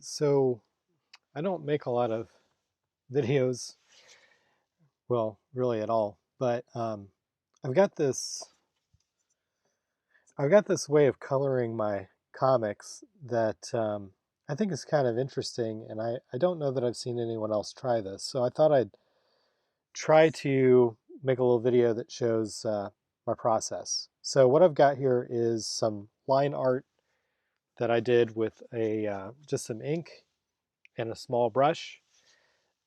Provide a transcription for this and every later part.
So I don't make a lot of videos, well, really at all, but I've got this I've got this way of coloring my comics that I think is kind of interesting, and I don't know that I've seen anyone else try this. So I thought I'd try to make a little video that shows my process. So what I've got here is some line art that I did with a just some ink and a small brush,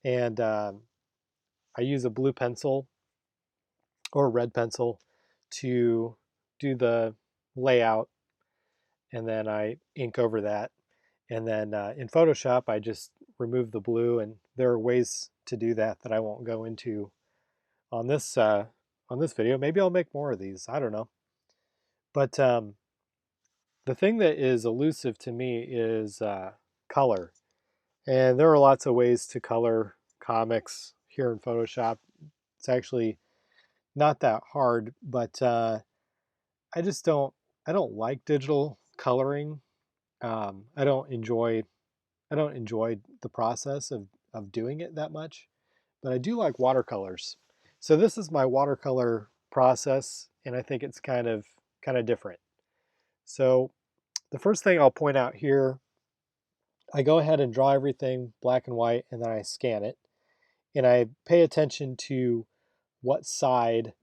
and I use a blue pencil or a red pencil to do the layout, and then I ink over that. And then in Photoshop, I just remove the blue, and there are ways to do that that I won't go into on this video. Maybe I'll make more of these. I don't know. But the thing that is elusive to me is color, and there are lots of ways to color comics here in Photoshop. It's actually not that hard, but I just I don't like digital coloring. I don't enjoy the process of doing it that much, but I do like watercolors. So this is my watercolor process, and I think it's kind of different. So the first thing I'll point out here, I go ahead and draw everything black and white, and then I scan it, and I pay attention to what side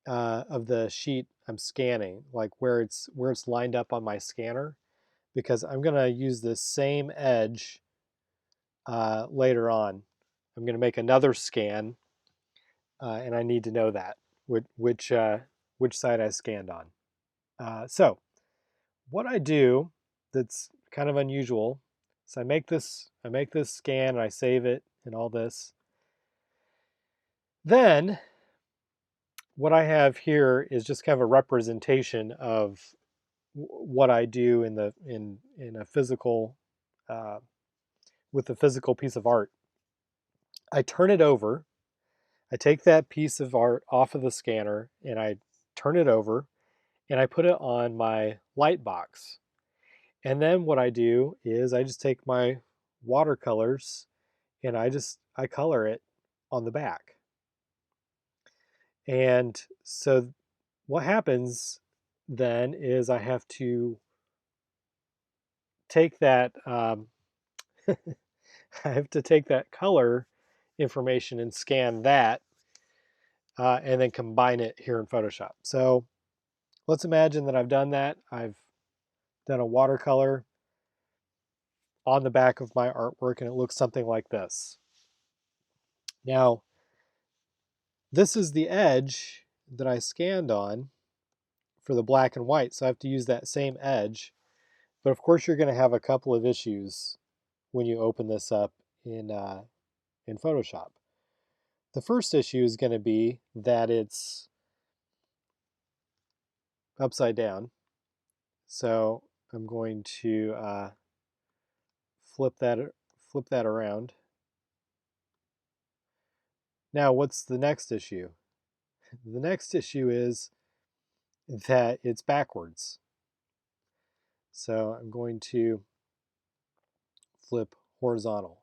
of the sheet I'm scanning, like where it's lined up on my scanner, because I'm going to use this same edge later on. I'm going to make another scan, and I need to know that which side I scanned on. So what I do that's kind of unusual is I make this scan, and I save it and all this. Then what I have here is just kind of a representation of what I do in a physical uh, with a physical piece of art. I turn it over. I take that piece of art off of the scanner, and I turn it over, and I put it on my light box. And then what I do is I just take my watercolors, and I color it on the back. And so what happens then is I have to take that I have to take that color information and scan that, and then combine it here in Photoshop. So let's imagine that I've done that. I've done a watercolor on the back of my artwork, and it looks something like this. Now, this is the edge that I scanned on for the black and white, so I have to use that same edge. But of course, you're going to have a couple of issues when you open this up in Photoshop. The first issue is going to be that it's upside down. So I'm going to flip that around. Now, what's the next issue? The next issue is that it's backwards. So I'm going to flip horizontal.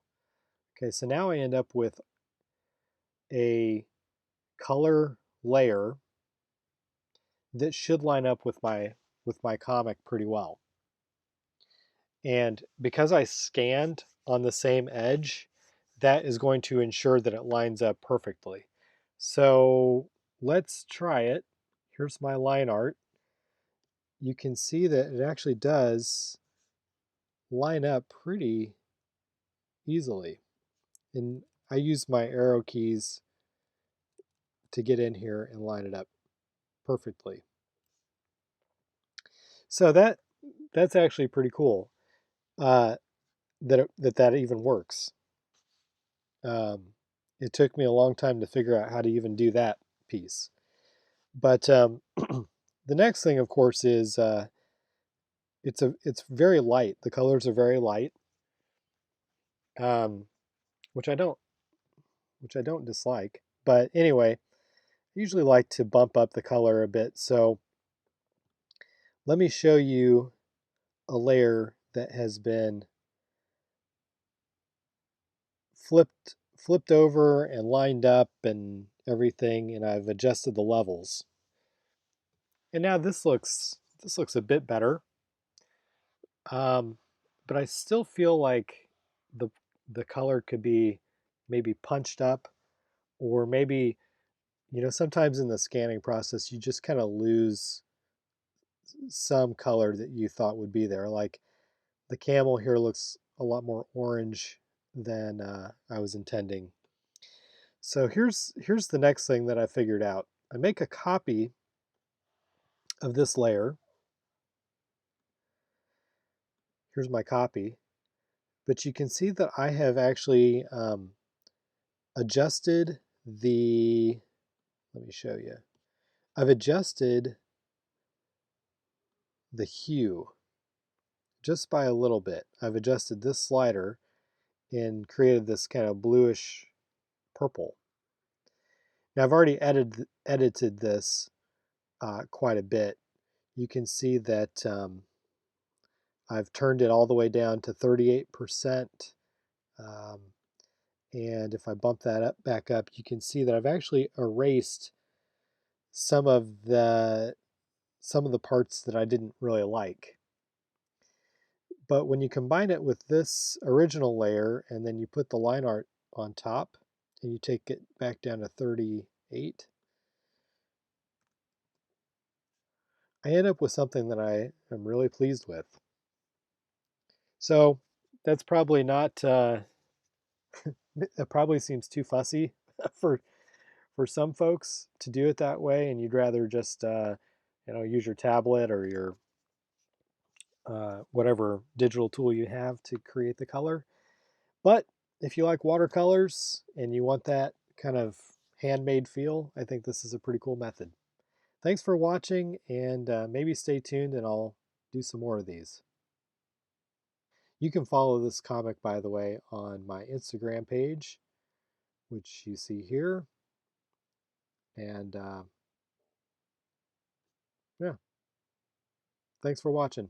Okay, so now I end up with a color layer that should line up with my comic pretty well. And because I scanned on the same edge, that is going to ensure that it lines up perfectly. So let's try it. Here's my line art. You can see that it actually does line up pretty easily. And I use my arrow keys to get in here and line it up perfectly. So that's actually pretty cool that even works. It took me a long time to figure out how to even do that piece. But the next thing, of course, is it's very light. The colors are very light, um, which I don't dislike. But anyway, I usually like to bump up the color a bit. So let me show you a layer that has been flipped over and lined up and everything, and I've adjusted the levels. And now this looks a bit better. Um, but I still feel like the the color could be maybe punched up, or maybe, sometimes in the scanning process you just kind of lose some color that you thought would be there. Like the camel here looks a lot more orange than I was intending. So here's the next thing that I figured out. I make a copy of this layer. Here's my copy. But you can see that I have actually adjusted the, let me show you. I've adjusted the hue just by a little bit. I've adjusted this slider and created this kind of bluish purple. Now I've already edited this quite a bit. You can see that I've turned it all the way down to 38%. Um, and if I bump that up back up, you can see that I've actually erased some of the parts that I didn't really like. But when you combine it with this original layer and then you put the line art on top and you take it back down to 38, I end up with something that I am really pleased with. So that's probably not, it probably seems too fussy for some folks to do it that way, and you'd rather just use your tablet or your whatever digital tool you have to create the color. But if you like watercolors and you want that kind of handmade feel, I think this is a pretty cool method. Thanks for watching, and maybe stay tuned and I'll do some more of these. You can follow this comic, by the way, on my Instagram page, which you see here. And yeah, thanks for watching.